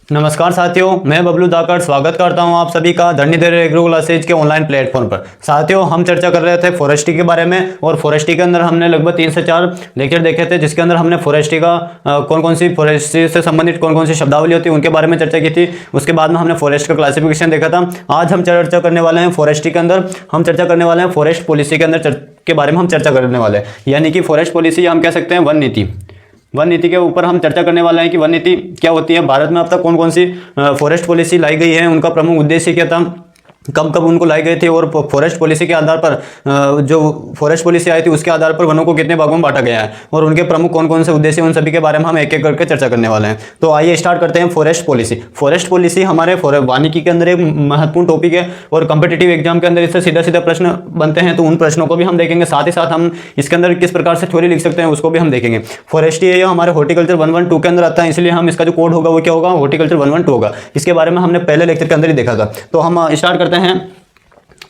नमस्कार साथियों, मैं बबलू धाकड़ स्वागत करता हूं आप सभी का धरणीधर एग्रो क्लासेज के ऑनलाइन प्लेटफॉर्म पर। साथियों, हम चर्चा कर रहे थे फॉरेस्ट्री के बारे में और फॉरेस्ट्री के अंदर हमने लगभग 3 से 4 लेक्चर देखे थे, जिसके अंदर हमने फॉरेस्ट्री का कौन कौन सी फॉरेस्ट्री से संबंधित कौन कौन सी शब्दावली होती है उनके बारे में चर्चा की थी। उसके बाद में हमने फॉरेस्ट का क्लासिफिकेशन देखा था। आज हम चर्चा करने वाले हैं फॉरेस्ट्री के अंदर, हम चर्चा करने वाले हैं फॉरेस्ट पॉलिसी के अंदर के बारे में हम चर्चा करने वाले हैं, यानी कि फॉरेस्ट पॉलिसी हम कह सकते हैं वन नीति। वन नीति के ऊपर हम चर्चा करने वाले हैं कि वन नीति क्या होती है, भारत में अब तक कौन कौन सी फॉरेस्ट पॉलिसी लाई गई है, उनका प्रमुख उद्देश्य क्या था, कब कब उनको लाई गई थी और फॉरेस्ट पॉलिसी के आधार पर जो फॉरेस्ट पॉलिसी आई थी उसके आधार पर वनों को कितने भागों में बांटा गया है और उनके प्रमुख कौन कौन से उद्देश्य, उन सभी के बारे में हम एक एक करके चर्चा करने वाले हैं। तो आइए स्टार्ट करते हैं फॉरेस्ट पॉलिसी। फॉरेस्ट पॉलिसी हमारे वानिकी के अंदर एक महत्वपूर्ण टॉपिक है और कंपिटेटिव एग्जाम के अंदर इससे सीधा सीधा प्रश्न बनते हैं, तो उन प्रश्नों को भी हम देखेंगे। साथ ही साथ हम इसके अंदर किस प्रकार से थ्योरी लिख सकते हैं उसको भी हम देखेंगे। फॉरेस्ट्री ये हमारे हॉर्टिकल्चर 112 के अंदर आता है, इसलिए हम इसका जो कोड होगा वो क्या होगा, हॉर्टिकल्चर 112 होगा। इसके बारे में हमने पहले लेक्चर के अंदर ही देखा था। तो हम स्टार्ट करते हैं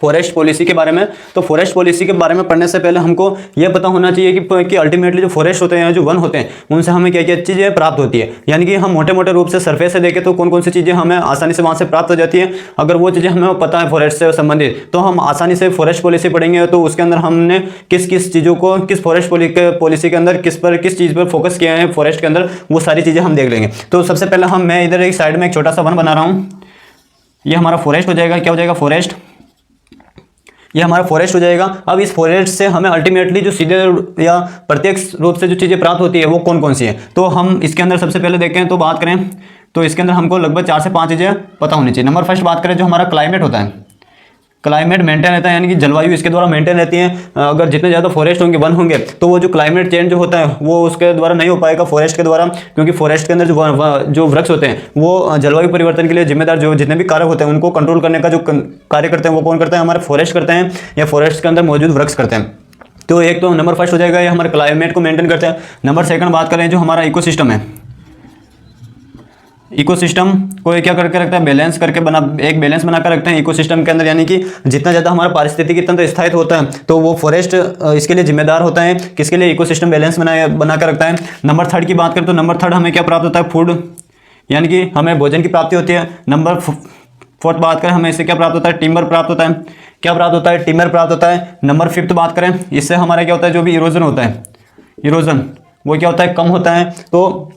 फॉरेस्ट पॉलिसी के बारे में। तो फॉरेस्ट पॉलिसी के बारे में पढ़ने से पहले हमको यह पता होना चाहिए कि अल्टीमेटली जो फॉरेस्ट होते हैं, जो वन होते हैं, उनसे हमें क्या क्या चीज़ें प्राप्त होती है। यानी कि हम मोटे मोटे रूप से सरफेस से देखें तो कौन कौन सी चीज़ें हमें आसानी से वहाँ से प्राप्त हो जाती है। अगर वो चीज़ें हमें पता है फॉरेस्ट से संबंधित, तो हम आसानी से फॉरेस्ट पॉलिसी पढ़ेंगे। तो उसके अंदर हमने किस किस चीज़ों को, किस फॉरेस्ट पॉलिसी के अंदर किस चीज़ पर फोकस किया है फॉरेस्ट के अंदर, वो सारी चीज़ें हम देख लेंगे। तो सबसे पहले मैं इधर एक साइड में एक छोटा सा वन बना रहा हूँ। ये हमारा फॉरेस्ट हो जाएगा। क्या हो जाएगा, फॉरेस्ट। ये हमारा फॉरेस्ट हो जाएगा। अब इस फॉरेस्ट से हमें अल्टीमेटली जो सीधे या प्रत्यक्ष रूप से जो चीज़ें प्राप्त होती है वो कौन कौन सी है, तो हम इसके अंदर सबसे पहले देखें तो बात करें तो इसके अंदर हमको लगभग 4 से 5 चीज़ें पता होनी चाहिए। नंबर फर्स्ट बात करें, जो हमारा क्लाइमेट होता है, क्लाइमेट मेंटेन रहता है, यानी कि जलवायु इसके द्वारा मेंटेन रहती है। अगर जितने ज़्यादा फॉरेस्ट होंगे, वन होंगे, तो वो जो क्लाइमेट चेंज जो होता है वो उसके द्वारा नहीं हो पाएगा फॉरेस्ट के द्वारा, क्योंकि फॉरेस्ट के अंदर जो वृक्ष होते हैं वो जलवायु परिवर्तन के लिए जिम्मेदार जो जितने भी कारक होते हैं उनको कंट्रोल करने का जो कार्य करते हैं वो कौन करते हैं, हमारे फॉरेस्ट करते हैं या फॉरेस्ट के अंदर मौजूद वृक्ष करते हैं। तो एक तो नंबर फर्स्ट हो जाएगा, ये हमारे क्लाइमेट को मेंटेन करते हैं। नंबर सेकंड बात करें, जो हमारा इकोसिस्टम है, इकोसिस्टम को क्या करके रखता है, बैलेंस करके एक बैलेंस बना कर रखते हैं इकोसिस्टम के अंदर। यानी कि जितना ज़्यादा हमारा पारिस्थितिकी तंत्र स्थायित्व होता है तो वो फॉरेस्ट इसके लिए जिम्मेदार होता है, किसके लिए, इकोसिस्टम बैलेंस बना कर रखता है। नंबर थर्ड की बात करें तो नंबर थर्ड हमें क्या प्राप्त होता है, फूड, यानी कि हमें भोजन की प्राप्ति होती है। नंबर फोर्थ बात करें, हमें इससे क्या प्राप्त होता है, टिम्बर प्राप्त होता है। क्या प्राप्त होता है, टिम्बर प्राप्त होता है। नंबर फिफ्थ बात करें, इससे हमारा क्या होता है, जो भी इरोजन होता है, इरोजन वो क्या होता है, कम होता है। तो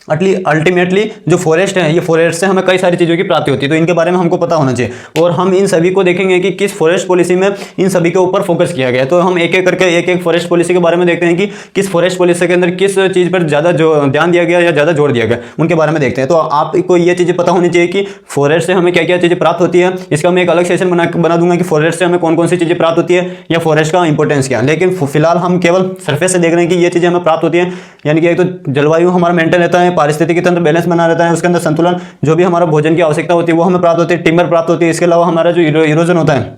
अल्टीमेटली जो फॉरेस्ट है, ये फॉरेस्ट से हमें कई सारी चीज़ों की प्राप्ति होती है, तो इनके बारे में हमको पता होना चाहिए। और हम इन सभी को देखेंगे कि किस फॉरेस्ट पॉलिसी में इन सभी के ऊपर फोकस किया गया है। तो हम एक एक करके एक एक फॉरेस्ट पॉलिसी के बारे में देखते हैं कि किस फॉरेस्ट पॉलिसी के अंदर किस चीज़ पर ज़्यादा ध्यान दिया गया या ज़्यादा जोर दिया गया, उनके बारे में देखते हैं। तो आपको ये चीज़ें पता होनी चाहिए कि फॉरेस्ट से हमें क्या क्या चीज़ें प्राप्त होती है। इसका मैं एक अलग सेशन बना दूंगा कि फॉरेस्ट से हमें कौन कौन सी चीज़ें प्राप्त होती है या फॉरेस्ट का इंपॉर्टेंस क्या है। लेकिन फिलहाल हम केवल सरफेस से देख रहे हैं कि ये चीज़ें हमें प्राप्त होती है। यानी कि एक तो जलवायु हमारा मेंटेन रहता है, पारिस्थितिकी तंत्र बैलेंस बना रहता है, उसके अंदर संतुलन, जो भी हमारा भोजन की आवश्यकता होती है वो हमें प्राप्त होती है, टिम्बर प्राप्त होती है। इसके अलावा हमारा जो इरोजन होता है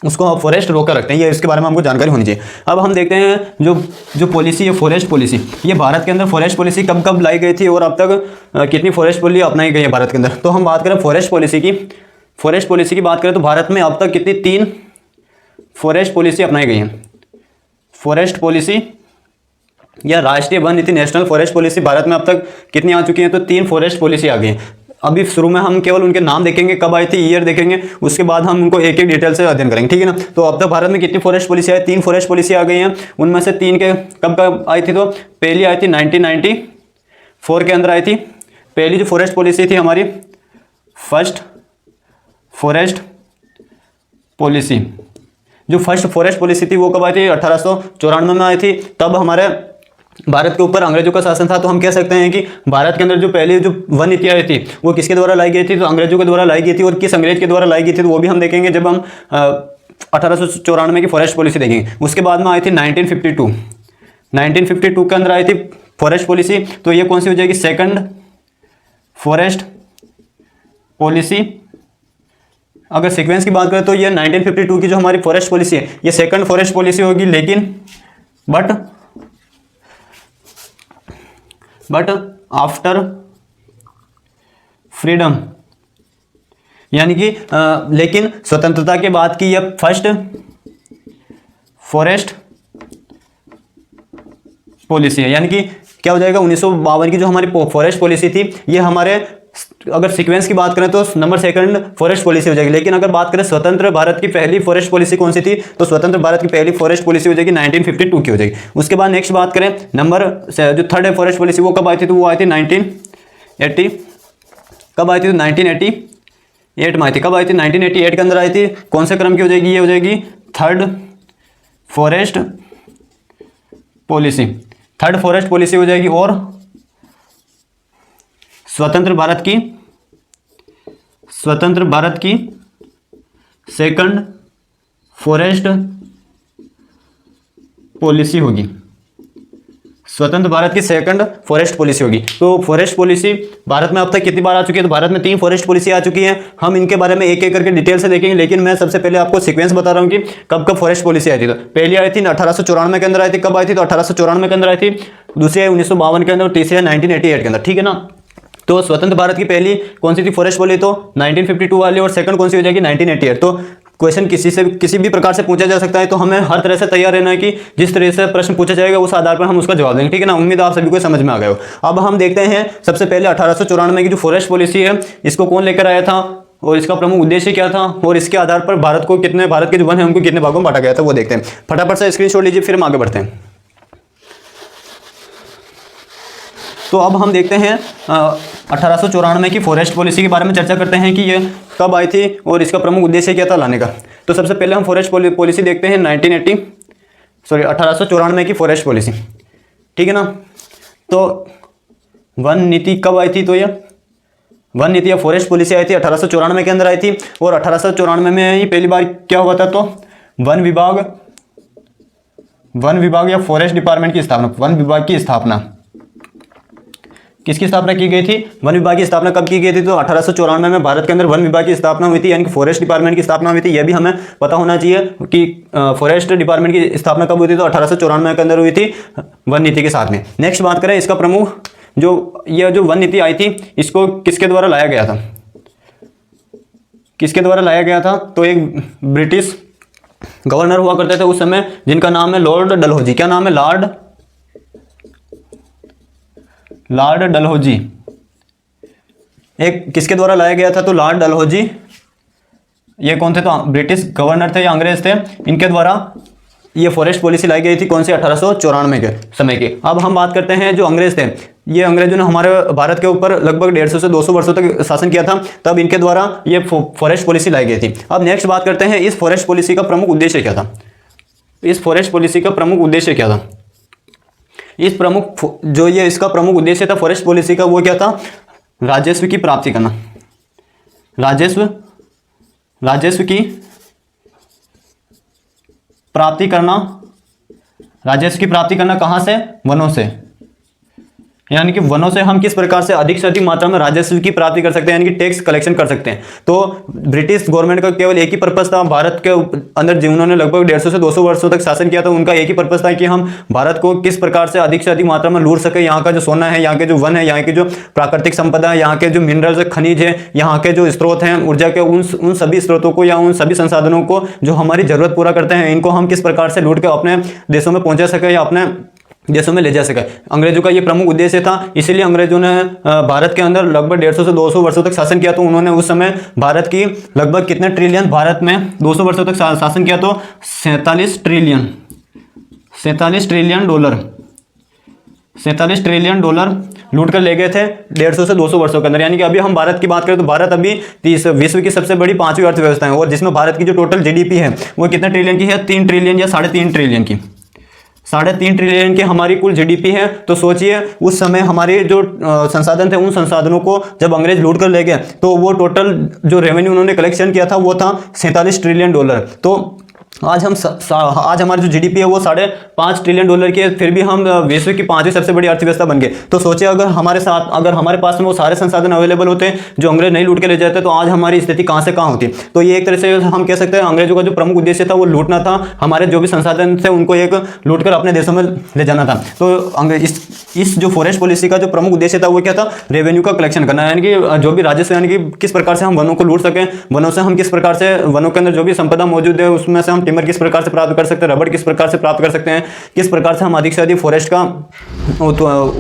उसको फॉरेस्ट रोकर रखते हैं। ये इसके बारे में हमको जानकारी होनी चाहिए। अब हम देखते हैं जो पॉलिसी है, फॉरेस्ट पॉलिसी, ये भारत के अंदर फॉरेस्ट पॉलिसी कब कब लाई गई थी और अब तक कितनी फॉरेस्ट पॉलिसी अपनाई गई है भारत के अंदर। तो हम बात करें फॉरेस्ट पॉलिसी की बात करें तो भारत में अब तक कितनी 3 फॉरेस्ट पॉलिसी अपनाई गई है। फॉरेस्ट पॉलिसी या राष्ट्रीय वन नीति, नेशनल फॉरेस्ट पॉलिसी भारत में अब तक कितनी आ चुकी हैं, तो 3 फॉरेस्ट पॉलिसी आ गई हैं। अभी शुरू में हम केवल उनके नाम देखेंगे, कब आई थी, ईयर देखेंगे, उसके बाद हम उनको एक एक डिटेल से अध्ययन करेंगे, ठीक है ना। तो अब तक भारत में कितनी फॉरेस्ट पॉलिसी आई, 3 फॉरेस्ट पॉलिसी आ गई हैं। उनमें से 3 के कब आई थी, तो पहली आई थी 1994 के अंदर आई थी। पहली जो फॉरेस्ट पॉलिसी थी हमारी, फर्स्ट फॉरेस्ट पॉलिसी, जो फर्स्ट फॉरेस्ट पॉलिसी थी वो कब आई थी, 1894 में आई थी। तब हमारे भारत के ऊपर अंग्रेजों का शासन था। तो हम कह सकते हैं कि भारत के अंदर जो पहली जो वन नीति आई थी वो किसके द्वारा लाई गई थी, तो अंग्रेजों के द्वारा लाई गई थी। और किस अंग्रेज के द्वारा लाई गई थी तो वो भी हम देखेंगे जब हम 1894 की फॉरेस्ट पॉलिसी देखेंगे। उसके बाद में आई थी 1952 के अंदर आई थी फॉरेस्ट पॉलिसी। तो ये कौन सी हो जाएगी, सेकंड फॉरेस्ट पॉलिसी। अगर सीक्वेंस की बात करें तो ये 1952 की जो हमारी फॉरेस्ट पॉलिसी है ये सेकंड फॉरेस्ट पॉलिसी होगी। लेकिन बट आफ्टर फ्रीडम, यानी कि लेकिन स्वतंत्रता के बाद की यह फर्स्ट फॉरेस्ट पॉलिसी है। यानी कि क्या हो जाएगा, 1952 की जो हमारी फॉरेस्ट पॉलिसी थी ये हमारे अगर सीक्वेंस की बात करें तो नंबर सेकंड फॉरेस्ट पॉलिसी हो जाएगी, लेकिन अगर बात करें स्वतंत्र भारत की पहली फॉरेस्ट पॉलिसी कौन सी थी, तो स्वतंत्र भारत की पहली फॉरेस्ट पॉलिसी हो जाएगी 1952 की हो जाएगी। उसके बाद नेक्स्ट बात करें नंबर जो थर्ड है फॉरेस्ट पॉलिसी, वो कब आई थी, तो वो आई थी 1980, कब आई थी, तो 1988 में आई थी। कब आई थी, 1988 के अंदर आई थी। कौन से क्रम की हो जाएगी, ये हो जाएगी third forest policy, third forest policy हो जाएगी। और स्वतंत्र भारत की सेकंड फॉरेस्ट पॉलिसी होगी, स्वतंत्र भारत की सेकंड फॉरेस्ट पॉलिसी होगी। तो फॉरेस्ट पॉलिसी भारत में अब तक कितनी बार आ चुकी है, तो भारत में 3 फॉरेस्ट पॉलिसी आ चुकी है। हम इनके बारे में एक एक करके डिटेल से देखेंगे, लेकिन मैं सबसे पहले आपको सीक्वेंस बता रहा हूँ कि कब कब फॉरेस्ट पॉलिसी आई थी। तो पहली आई थी 1894 के अंदर आई थी। कब आई थी, तो 1894 के अंदर आई थी। दूसरी आई 1952 के अंदर, और तीसरी है 1988 के अंदर, ठीक है ना। तो स्वतंत्र भारत की पहली कौन सी थी फॉरेस्ट पॉलिसी, तो 1952 वाली, और सेकंड कौन सी हो जाएगी 1988। तो क्वेश्चन किसी भी प्रकार से पूछा जा सकता है, तो हमें हर तरह से तैयार रहना है कि जिस तरह से प्रश्न पूछा जाएगा उस आधार पर हम उसका जवाब देंगे, ठीक है ना। उम्मीद आप सभी को समझ में आ गए हो। अब हम देखते हैं सबसे पहले 1894 की जो फॉरेस्ट पॉलिसी है, इसको कौन लेकर आया था और इसका प्रमुख उद्देश्य क्या था, और इसके आधार पर भारत के जो वन है उनको कितने भागों में बांटा गया था, वो देखते हैं। फटाफट से स्क्रीनशॉट लीजिए, फिर हम आगे बढ़ते हैं। तो अब हम देखते हैं 1894 की फॉरेस्ट पॉलिसी के बारे में चर्चा करते हैं कि ये कब आई थी और इसका प्रमुख उद्देश्य क्या था लाने का। तो सबसे पहले हम फॉरेस्ट पॉलिसी देखते हैं 1894 की फॉरेस्ट पॉलिसी, ठीक है ना। तो वन नीति कब आई थी, तो ये वन नीति या फॉरेस्ट पॉलिसी आई थी 1894 के अंदर आई थी। और 1894 में ही पहली बार क्या हुआ था, तो वन विभाग या फॉरेस्ट डिपार्टमेंट की स्थापना, वन विभाग की स्थापना किसकी स्थापना की गई थी, वन विभाग की स्थापना कब की गई थी, तो 1894 में भारत के अंदर वन विभाग की स्थापना हुई थी, यानी कि फॉरेस्ट डिपार्टमेंट की स्थापना हुई थी। यह भी हमें पता होना चाहिए कि फॉरेस्ट डिपार्टमेंट की स्थापना कब हुई थी, तो 1894 के अंदर हुई थी वन नीति के साथ में। नेक्स्ट बात करें इसका प्रमुख जो वन नीति आई थी, इसको किसके द्वारा लाया गया था, किसके द्वारा लाया गया था, तो एक ब्रिटिश गवर्नर हुआ करते थे उस समय, जिनका नाम है लॉर्ड डलहौजी। क्या नाम है, लॉर्ड डलहौजी। एक किसके द्वारा लाया गया था, तो लॉर्ड डलहौजी। ये कौन थे, तो ब्रिटिश गवर्नर थे या अंग्रेज थे, इनके द्वारा ये फॉरेस्ट पॉलिसी लाई गई थी। कौन सी, 1894 के समय की। अब हम बात करते हैं जो अंग्रेज थे, ये अंग्रेजों ने हमारे भारत के ऊपर लगभग 150 से 200 वर्षों तक शासन किया था, तब इनके द्वारा ये फॉरेस्ट पॉलिसी लाई गई थी। अब नेक्स्ट बात करते हैं इस फॉरेस्ट पॉलिसी का प्रमुख उद्देश्य क्या था, इस फॉरेस्ट पॉलिसी का प्रमुख उद्देश्य क्या था। इस प्रमुख जो ये इसका प्रमुख उद्देश्य था फॉरेस्ट पॉलिसी का, वो क्या था, राजस्व की प्राप्ति करना, राजस्व की प्राप्ति करना, राजस्व की प्राप्ति करना कहां से, वनों से। यानी कि वनों से हम किस प्रकार से अधिक मात्रा में राजस्व की प्राप्ति कर सकते हैं, यानी कि टैक्स कलेक्शन कर सकते हैं। तो ब्रिटिश गवर्नमेंट का केवल एक ही पर्पस था, भारत के अंदर जिन्होंने लगभग 150 से 200 वर्षों तक शासन किया था, उनका एक ही पर्पस था कि हम भारत को किस प्रकार से अधिक मात्रा में लूट सके। यहाँ का जो सोना है, यहाँ के जो वन है, यहाँ की जो प्राकृतिक संपदा है, यहाँ के जो मिनरल्स खनिज है, यहाँ के जो स्रोत हैं ऊर्जा के, उन सभी स्रोतों को या उन सभी संसाधनों को जो हमारी जरूरत पूरा करते हैं, इनको हम किस प्रकार से लूट के अपने देशों में पहुंचा सके या अपने देशों में ले जा सके। अंग्रेजों का ये प्रमुख उद्देश्य था। इसीलिए अंग्रेजों ने भारत के अंदर लगभग 150 से 200 वर्षों तक शासन किया। तो उन्होंने उस समय भारत की लगभग कितने ट्रिलियन, भारत में 200 वर्षों तक शासन किया, तो 47 ट्रिलियन डॉलर लूट कर ले गए थे 150 से 200 वर्षों के अंदर। यानी कि अभी हम भारत की बात करें तो भारत अभी विश्व की सबसे बड़ी 5वीं अर्थव्यवस्था है, और जिसमें भारत की जो टोटल जीडीपी है वो कितने ट्रिलियन की है, 3 ट्रिलियन या 3.5 ट्रिलियन की, 3.5 ट्रिलियन की हमारी कुल जीडीपी है। तो सोचिए उस समय हमारे जो संसाधन थे, उन संसाधनों को जब अंग्रेज लूट कर ले गए, तो वो टोटल जो रेवेन्यू उन्होंने कलेक्शन किया था वो था 47 ट्रिलियन डॉलर। तो आज हमारी जो जीडीपी है वो 5.5 ट्रिलियन डॉलर की है, फिर भी हम विश्व की 5वीं सबसे बड़ी अर्थव्यवस्था बन गए। तो सोचिए अगर हमारे पास में वो सारे संसाधन अवेलेबल होते जो अंग्रेज नहीं लूट के ले जाते, तो आज हमारी स्थिति कहां से कहां होती। तो ये एक तरह से हम कह सकते हैं अंग्रेजों का जो प्रमुख उद्देश्य था वो लूटना था, हमारे जो भी संसाधन थे उनको एक लूट कर अपने देशों में ले जाना था। तो इस जो फॉरेस्ट पॉलिसी का जो प्रमुख उद्देश्य था वो क्या था, रेवेन्यू का कलेक्शन करना, यानी कि जो भी राजस्व, यानी कि किस प्रकार से हम वनों को लूट सकें, वनों से हम किस प्रकार से वनों के अंदर जो भी संपदा मौजूद है उसमें से हम हम टिम्बर किस प्रकार से प्राप्त कर सकते हैं, रबड़ किस प्रकार से प्राप्त कर सकते हैं, किस प्रकार से हम अधिक से अधिक फॉरेस्ट का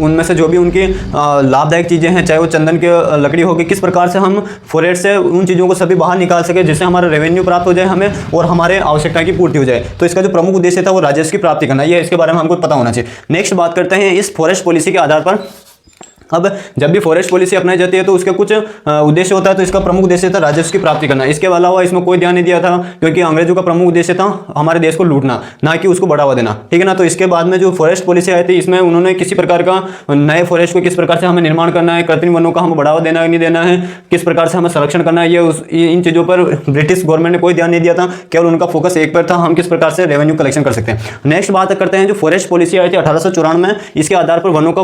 उनमें से जो भी उनकी लाभदायक चीज़ें हैं, चाहे वो चंदन की लकड़ी होगी, किस प्रकार से हम फॉरेस्ट से उन चीज़ों को सभी बाहर निकाल सके जिससे हमारा रेवेन्यू प्राप्त हो जाए हमें और हमारे आवश्यकता की पूर्ति हो जाए। तो इसका जो प्रमुख उद्देश्य था वो राजस्व की प्राप्ति करना, ये इसके बारे में हमको पता होना चाहिए। नेक्स्ट बात करते हैं इस फॉरेस्ट पॉलिसी के आधार पर। अब जब भी फॉरेस्ट पॉलिसी अपनाई जाती है तो उसका कुछ उद्देश्य होता है, तो इसका प्रमुख उद्देश्य था राजस्व की प्राप्ति करना। इसके अलावा इसमें कोई ध्यान नहीं दिया था, क्योंकि अंग्रेजों का प्रमुख उद्देश्य था हमारे देश को लूटना, ना कि उसको बढ़ावा देना, ठीक है ना। तो इसके बाद में जो फॉरेस्ट पॉलिसी आई थी, इसमें उन्होंने किसी प्रकार का नए फॉरेस्ट को किस प्रकार से हमें निर्माण करना है, कृत्रिम वनों का हमें बढ़ावा देना है नहीं देना है, किस प्रकार से हमें संरक्षण करना है, ये इन चीज़ों पर ब्रिटिश गवर्नमेंट ने कोई ध्यान नहीं दिया था। केवल उनका फोकस एक पर था, हम किस प्रकार से रेवेन्यू कलेक्शन कर सकते हैं। नेक्स्ट बात करते हैं जो फॉरेस्ट पॉलिसी आई थी 1894 में, इसके आधार पर वनों का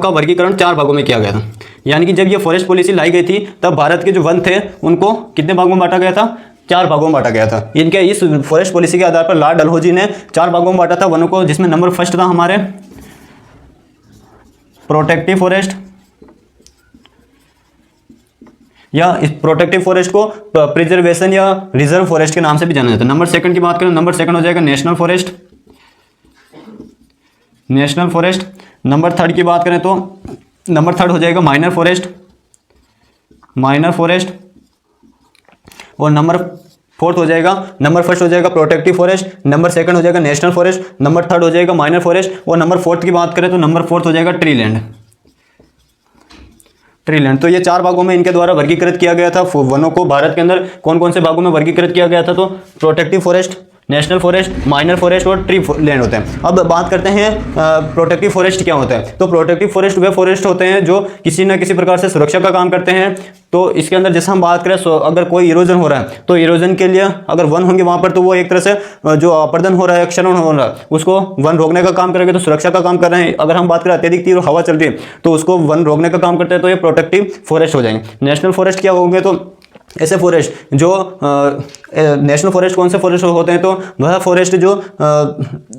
वर्गीकरण 4 भागों में किया गया था। यानी कि जब ये फॉरेस्ट पॉलिसी लाई गई थी तब भारत के जो वन थे उनको कितने भागों में बांटा गया था, 4 भागों में बांटा गया था। इनके इस फॉरेस्ट पॉलिसी के आधार पर लॉर्ड डलहौजी ने 4 भागों में बांटा था वनों को, जिसमें नंबर फर्स्ट था हमारे प्रोटेक्टिव फॉरेस्ट, या इस प्रोटेक्टिव फॉरेस्ट को प्रिजर्वेशन या रिजर्व फॉरेस्ट के नाम से भी जाना जाता है। नंबर सेकंड की बात करें, नंबर सेकंड हो जाएगा नेशनल फॉरेस्ट। नंबर थर्ड की बात करें तो नंबर थर्ड हो जाएगा माइनर फॉरेस्ट, और नंबर फोर्थ हो जाएगा, नंबर फर्स्ट हो जाएगा प्रोटेक्टिव फॉरेस्ट, नंबर सेकंड हो जाएगा नेशनल फॉरेस्ट, नंबर थर्ड हो जाएगा माइनर फॉरेस्ट, और नंबर फोर्थ की बात करें तो नंबर फोर्थ हो जाएगा ट्री लैंड। तो ये 4 भागों में इनके द्वारा वर्गीकृत किया गया था वनों को। भारत के अंदर कौन कौन से भागों में वर्गीकृत किया गया था, तो protective forest, national forest, minor forest और ट्री लैंड होते हैं। अब बात करते हैं प्रोटेक्टिव फॉरेस्ट क्या होता है। तो प्रोटेक्टिव फॉरेस्ट वे फॉरेस्ट होते हैं जो किसी न किसी प्रकार से सुरक्षा का काम करते हैं। तो इसके अंदर जैसे हम बात करें, अगर कोई इरोजन हो रहा है तो इरोजन के लिए अगर वन होंगे वहाँ पर, तो वो एक तरह से जो अपर्दन हो रहा है, क्षरण हो रहा है, उसको वन रोकने का काम करेंगे, तो सुरक्षा का काम कर रहे हैं। अगर हम बात करें अत्यधिक तीव्र हवा चल रही है तो उसको वन रोकने का काम करते हैं, तो ये प्रोटेक्टिव फॉरेस्ट हो जाएंगे। नेशनल फॉरेस्ट क्या होंगे, तो ऐसे फॉरेस्ट जो नेशनल फॉरेस्ट कौन से फॉरेस्ट होते हैं, तो वह फॉरेस्ट जो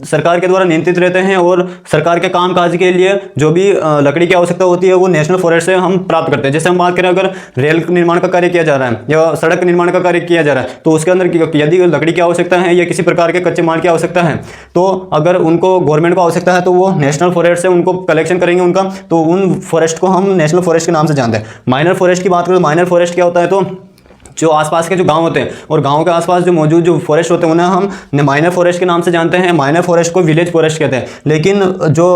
सरकार के द्वारा नियंत्रित रहते हैं और सरकार के कामकाज के लिए जो भी लकड़ी की आवश्यकता होती है वो नेशनल फॉरेस्ट से हम प्राप्त करते हैं। जैसे हम बात करें, अगर रेल निर्माण का कार्य किया जा रहा है या सड़क निर्माण का कार्य किया जा रहा है, तो उसके अंदर यदि लकड़ी की आवश्यकता है या किसी प्रकार के कच्चे माल की आवश्यकता है, तो अगर उनको गवर्नमेंट को आवश्यकता है तो वो नेशनल फॉरेस्ट से उनको कलेक्शन करेंगे उनका, तो उन फॉरेस्ट को हम नेशनल फॉरेस्ट के नाम से जानते हैं। माइनर फॉरेस्ट की बात करें तो माइनर फॉरेस्ट क्या होता है, तो जो आसपास के जो गांव होते हैं और गांव के आसपास जो मौजूद जो फॉरेस्ट होते हैं उन्हें हम माइनर फॉरेस्ट के नाम से जानते हैं। माइनर फॉरेस्ट को विलेज फॉरेस्ट कहते हैं। लेकिन जो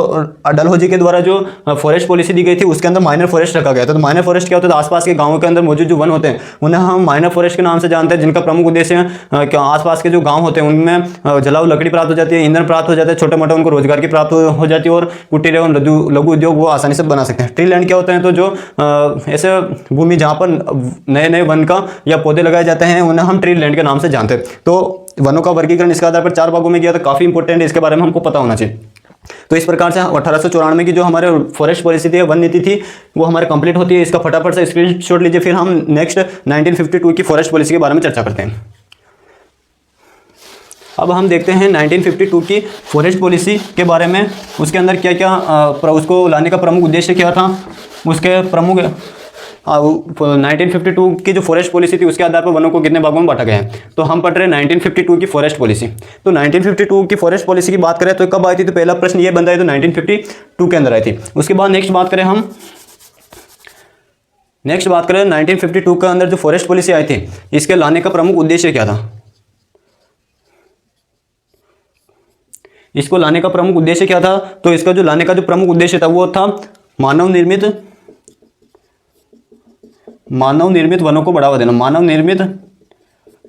डलहौजी के द्वारा जो फॉरेस्ट पॉलिसी दी गई थी उसके अंदर माइनर फॉरेस्ट रखा गया था। तो माइनर फॉरेस्ट क्या होता है, आसपास के गाँव के अंदर मौजूद जो वन होते हैं उन्हें हम माइनर फॉरेस्ट के नाम से जानते हैं, जिनका प्रमुख उद्देश्य है आसपास के जो गाँव होते हैं उनमें जलाऊ लकड़ी प्राप्त हो जाती है, ईंधन प्राप्त हो जाता है, छोटे मोटे उनको रोजगार की प्राप्त हो जाती है, और कुटीर एवं लघु उद्योग वो आसानी से बना सकते हैं। ट्री लैंड क्या होते हैं, तो जो ऐसे भूमि जहाँ पर नए नए वन का या पौधे लगाए जाते हैं उन्हें हम ट्री लैंड के नाम से जानते हैं। तो वनों का वर्गीकरण इसके आधार पर 4 भागों में किया था, काफी इंपॉर्टेंट है, इसके बारे में हमको पता होना चाहिए। तो इस प्रकार से 1894 की जो हमारे फॉरेस्ट पॉलिसी थी, वन नीति थी, वो हमारे कंप्लीट होती है। इसका फटाफट से स्क्रीनशॉट लीजिए, फिर हम नेक्स्ट 1952 की फॉरेस्ट पॉलिसी के बारे में चर्चा करते हैं। अब हम देखते हैं 1952 की फॉरेस्ट पॉलिसी के बारे में, उसके अंदर क्या क्या उसको लाने का प्रमुख उद्देश्य क्या था, उसके प्रमुख 1952 की जो फॉरेस्ट पॉलिसी थी उसके आधार पर वनों को कितने भागों में बांटा गया है। तो हम पढ़ रहे हैं 1952 की फॉरेस्ट पॉलिसी। तो 1952 की फॉरेस्ट पॉलिसी की बात करें तो कब आई थी, तो पहला प्रश्न ये बनता है, तो 1952 के अंदर आई थी। उसके बाद नेक्स्ट बात करें 1952 के अंदर जो फॉरेस्ट पॉलिसी आई थी, इसके लाने का प्रमुख उद्देश्य क्या था। इसको लाने का प्रमुख उद्देश्य क्या था, तो इसका जो लाने का जो प्रमुख उद्देश्य था वो था मानव निर्मित वनों को बढ़ावा देना। मानव निर्मित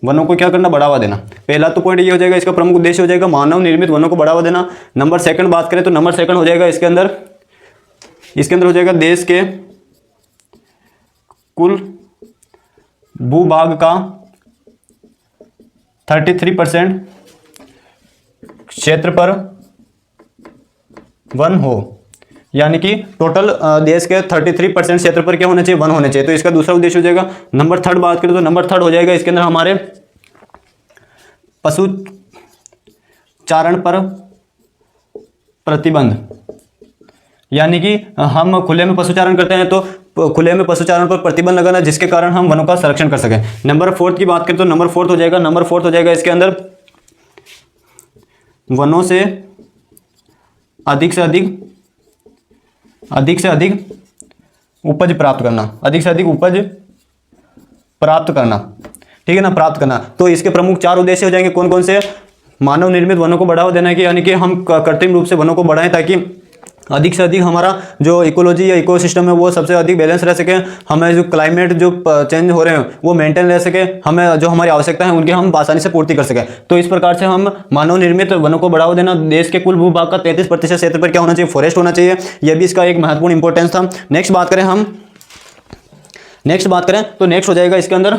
वनों को क्या करना, बढ़ावा देना। पहला तो पॉइंट ये हो जाएगा, इसका प्रमुख उद्देश्य हो जाएगा मानव निर्मित वनों को बढ़ावा देना। नंबर सेकंड बात करें तो नंबर सेकंड हो जाएगा इसके अंदर हो जाएगा देश के कुल भूभाग का 33% क्षेत्र पर वन हो, यानी कि टोटल देश के 33% क्षेत्र पर क्या होना चाहिए, वन होने चाहिए। तो इसका दूसरा उद्देश्य हो जाएगा। नंबर थर्ड बात करें तो नंबर थर्ड हो जाएगा इसके अंदर हमारे पशु चारण पर प्रतिबंध, यानी कि हम खुले में पशुचारण करते हैं तो खुले में पशुचारण पर प्रतिबंध लगाना, जिसके कारण हम वनों का संरक्षण कर सकें। नंबर 4 की बात करें तो नंबर 4 हो जाएगा इसके अंदर वनों से अधिक से अधिक उपज प्राप्त करना, ठीक है ना, प्राप्त करना। तो इसके प्रमुख 4 उद्देश्य हो जाएंगे। कौन कौन से? मानव निर्मित वनों को बढ़ावा देना है, यानी कि हम कृत्रिम रूप से वनों को बढ़ाएं ताकि अधिक से अधिक हमारा जो इकोलॉजी या इकोसिस्टम है वो सबसे अधिक बैलेंस रह सके, हमें जो क्लाइमेट जो चेंज हो रहे हैं वो मेंटेन रह सके, हमें जो हमारी आवश्यकता है उनकी हम आसानी से पूर्ति कर सकें। तो इस प्रकार से हम मानव निर्मित वनों को बढ़ावा देना। देश के कुल भूभाग का 33% क्षेत्र पर क्या होना चाहिए? फॉरेस्ट होना चाहिए। यह भी इसका एक महत्वपूर्ण इंपॉर्टेंस था। नेक्स्ट बात करें तो नेक्स्ट हो जाएगा इसके अंदर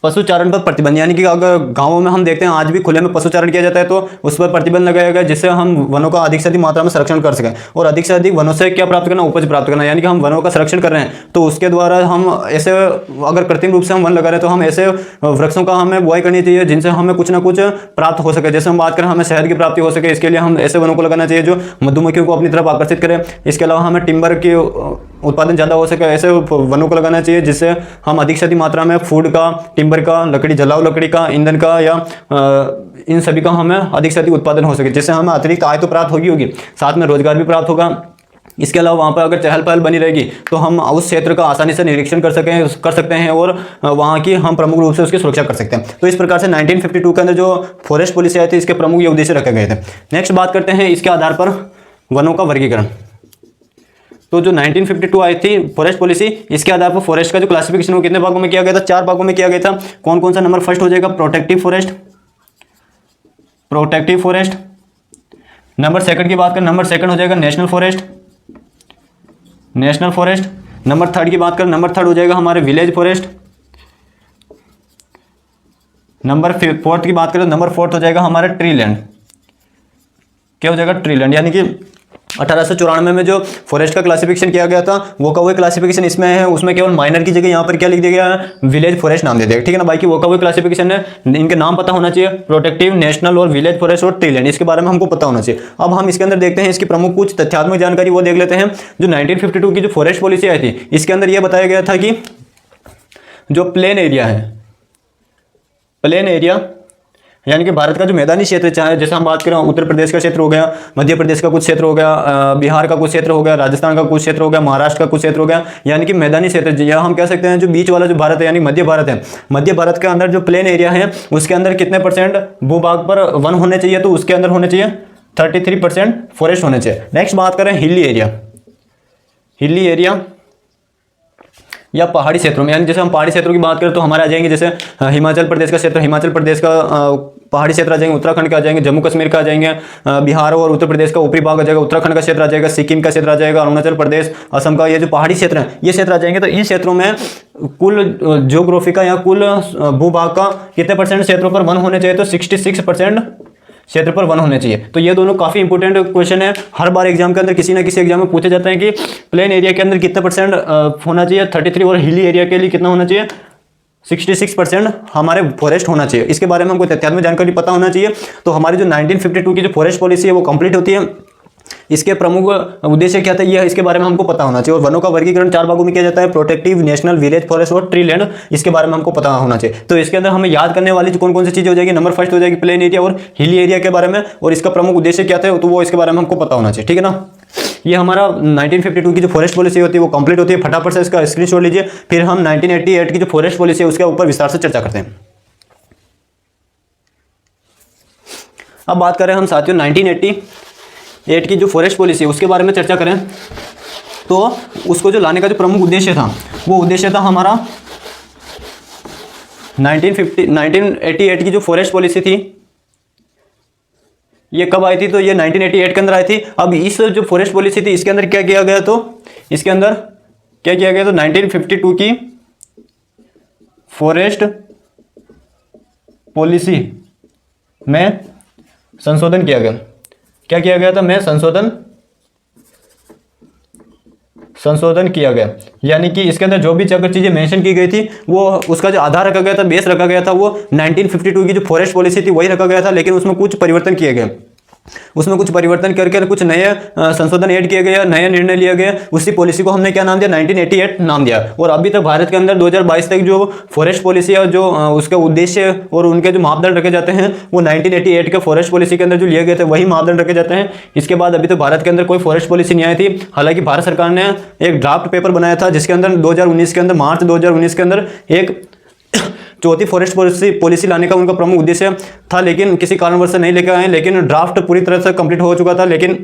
पशुचारण पर प्रतिबंध, यानी कि अगर गांवों में हम देखते हैं आज भी खुले में पशुचारण किया जाता है तो उस पर प्रतिबंध लगाया गया, जिससे हम वनों का अधिक से अधिक मात्रा में संरक्षण कर सकें। और अधिक से अधिक वनों से क्या प्राप्त करना? उपज प्राप्त करना, यानी कि हम वनों का संरक्षण कर रहे हैं तो उसके द्वारा हम ऐसे, अगर कृत्रिम रूप से हम वन लगा रहे हैं तो हम ऐसे वृक्षों का हमें बुआई करनी चाहिए जिनसे हमें कुछ ना कुछ प्राप्त हो सके। जैसे हम बात करें हमें शहद की प्राप्ति हो सके, इसके लिए हम ऐसे वनों को लगाना चाहिए जो मधुमक्खियों को अपनी तरफ आकर्षित करें। इसके अलावा हमें टिम्बर की उत्पादन ज़्यादा हो सके, ऐसे वनों को लगाना चाहिए जिससे हम अधिक से अधिक मात्रा में फूड का, टिम्बर का, लकड़ी का, ईंधन का या इन सभी का हमें अधिक से अधिक उत्पादन हो सके, जिससे हमें अतिरिक्त आय तो प्राप्त होगी, साथ में रोजगार भी प्राप्त होगा। इसके अलावा वहाँ पर अगर चहल पहल बनी रहेगी तो हम उस क्षेत्र का आसानी से निरीक्षण कर सकते हैं और वहाँ की हम प्रमुख रूप से उसकी सुरक्षा कर सकते हैं। तो इस प्रकार से 1952 के अंदर जो फॉरेस्ट पॉलिसी आई थी इसके प्रमुख ये उद्देश्य रखे गए थे। नेक्स्ट बात करते हैं इसके आधार पर वनों का वर्गीकरण। तो जो 1952 आई थी फॉरेस्ट पॉलिसी, इसके आधार पर फॉरेस्ट का जो क्लासिफिकेशन वो कितने भागों में किया गया था? 4 भागों में किया गया था। कौन कौन सा? नंबर फर्स्ट हो जाएगा प्रोटेक्टिव फॉरेस्ट। नंबर सेकंड की बात करें, नंबर सेकंड हो जाएगा नेशनल फॉरेस्ट। नंबर थर्ड की बात करें, नंबर थर्ड हो जाएगा हमारे विलेज फॉरेस्ट। नंबर फोर्थ की बात करें, नंबर फोर्थ हो जाएगा हमारे ट्री लैंड। क्या हो जाएगा? Tree land. यानी कि 1894 में जो फॉरेस्ट का क्लासिफिकेशन किया गया था वो का वही क्लासिफिकेशन इसमें है। उसमें केवल माइनर की जगह यहाँ पर क्या लिख दिया गया है? विलेज फॉरेस्ट नाम दे दिया, ठीक है ना। बाकी वो का वही क्लासिफिकेशन है, इनके नाम पता होना चाहिए, प्रोटेक्टिव, नेशनल और विलेज फॉरेस्ट और ट्री लैंड, इसके बारे में हमको पता होना चाहिए। अब हम इसके अंदर देखते हैं इसकी प्रमुख कुछ तथ्यात्मक जानकारी वो देख लेते हैं। जो 1952 की जो फॉरेस्ट पॉलिसी आई थी इसके अंदर यह बताया गया था कि जो प्लेन एरिया यानी कि भारत का जो मैदानी क्षेत्र, चाहे जैसे हम बात करें उत्तर प्रदेश का क्षेत्र हो गया, मध्य प्रदेश का कुछ क्षेत्र हो गया, बिहार का कुछ क्षेत्र हो गया, राजस्थान का कुछ क्षेत्र हो गया, महाराष्ट्र का कुछ क्षेत्र हो गया, यानी कि मैदानी क्षेत्र, या हम कह सकते हैं जो बीच वाला जो भारत है यानी मध्य भारत है, मध्य भारत के अंदर जो प्लेन एरिया है उसके अंदर कितने % भूभाग पर वन होने चाहिए? तो उसके अंदर होने चाहिए 33% फॉरेस्ट होने चाहिए। नेक्स्ट बात करें हिली एरिया या पहाड़ी क्षेत्रों में, यानी जैसे हम पहाड़ी क्षेत्रों की बात करें तो हमारे आ जाएंगे जैसे हिमाचल प्रदेश का क्षेत्र, हिमाचल प्रदेश का पहाड़ी क्षेत्र आ जाएंगे, उत्तराखंड का आ जाएंगे, जम्मू कश्मीर का आ जाएंगे, बिहार और उत्तर प्रदेश का ऊपरी भाग आ जाएगा, उत्तराखंड का क्षेत्र आ जाएगा, सिक्किम का क्षेत्र आ जाएगा, अरुणाचल प्रदेश, असम का ये जो पहाड़ी क्षेत्र है ये क्षेत्र आ जाएंगे। तो इन क्षेत्रों में कुल ज्योग्राफी का या कुल भूभाग का कितने % क्षेत्रों पर वन होने चाहिए? तो 66% क्षेत्र पर वन होने चाहिए। तो ये दोनों काफी इंपोर्टेंट क्वेश्चन है, हर बार एग्जाम के अंदर किसी ना किसी एग्जाम में पूछे जाते हैं कि प्लेन एरिया के अंदर कितने % होना चाहिए 33 और हिली एरिया के लिए कितना होना चाहिए 66% हमारे फॉरेस्ट होना चाहिए। इसके बारे में हमको तथ्यात्मक जानकारी पता होना चाहिए। तो हमारी जो 1952 की जो फॉरेस्ट पॉलिसी है वो कंप्लीट होती है। इसके प्रमुख उद्देश्य क्या था ये इसके बारे में हमको पता होना चाहिए। और वनों का वर्गीकरण 4 भागों में किया जाता है, प्रोटेक्टिव, नेशनल, विलेज फॉरेस्ट और ट्री लैंड, इसके बारे में हमको पता होना चाहिए। तो इसके अंदर हमें याद करने वाली कौन कौन सी चीज़ हो जाएगी? नंबर फर्स्ट हो जाएगी प्लेन एरिया और हिली एरिया के बारे में, और इसका प्रमुख उद्देश्य क्या था तो वो इसके बारे में हमको पता होना चाहिए, ठीक है ना। ये हमारा 1952 की जो फॉरेस्ट पॉलिसी होती है वो कंप्लीट होती है। फटाफट से इसका स्क्रीनशॉट लीजिए, फिर हम 1988 की जो फॉरेस्ट पॉलिसी है उसके ऊपर विस्तार से चर्चा करते हैं। अब बात करें हम साथियों 1988 की जो फॉरेस्ट पॉलिसी है उसके बारे में चर्चा करें तो उसको जो लाने का जो प्रमुख उद्देश्य था वो उद्देश्य था हमारा 1988 की जो फॉरेस्ट पॉलिसी थी ये कब आई थी? तो ये 1988 के अंदर आई थी। अब इस जो फॉरेस्ट पॉलिसी थी इसके अंदर क्या किया गया? तो इसके अंदर क्या किया गया? तो 1952 की फॉरेस्ट पॉलिसी में संशोधन किया गया। क्या किया गया था? में संशोधन किया गया, यानी कि इसके अंदर जो भी चीजें मेंशन की गई थी वो उसका जो आधार रखा गया था, बेस रखा गया था वो 1952 की जो फॉरेस्ट पॉलिसी थी वही रखा गया था, लेकिन उसमें कुछ परिवर्तन किए गए। उसमें कुछ परिवर्तन करके कुछ नए संशोधन ऐड किए गए, नया निर्णय लिया गया। उसी पॉलिसी को हमने क्या नाम दिया, 1988 नाम दिया। और अभी तक भारत के अंदर 2022 तक जो फॉरेस्ट पॉलिसी है, जो उसके उद्देश्य और उनके जो मापदंड रखे जाते हैं, वो 1988 के फॉरेस्ट पॉलिसी के अंदर जो लिए गए थे वही मापदंड रखे जाते हैं। इसके बाद अभी तो भारत के अंदर कोई फॉरेस्ट पॉलिसी नहीं आई थी। हालांकि भारत सरकार ने एक ड्राफ्ट पेपर बनाया था, जिसके अंदर 2019 के अंदर, मार्च 2019 के अंदर एक चौथी फॉरेस्ट पॉलिसी लाने का उनका प्रमुख उद्देश्य था, लेकिन किसी कारणवश से नहीं लेकर आए। लेकिन ड्राफ्ट पूरी तरह से कंप्लीट हो चुका था, लेकिन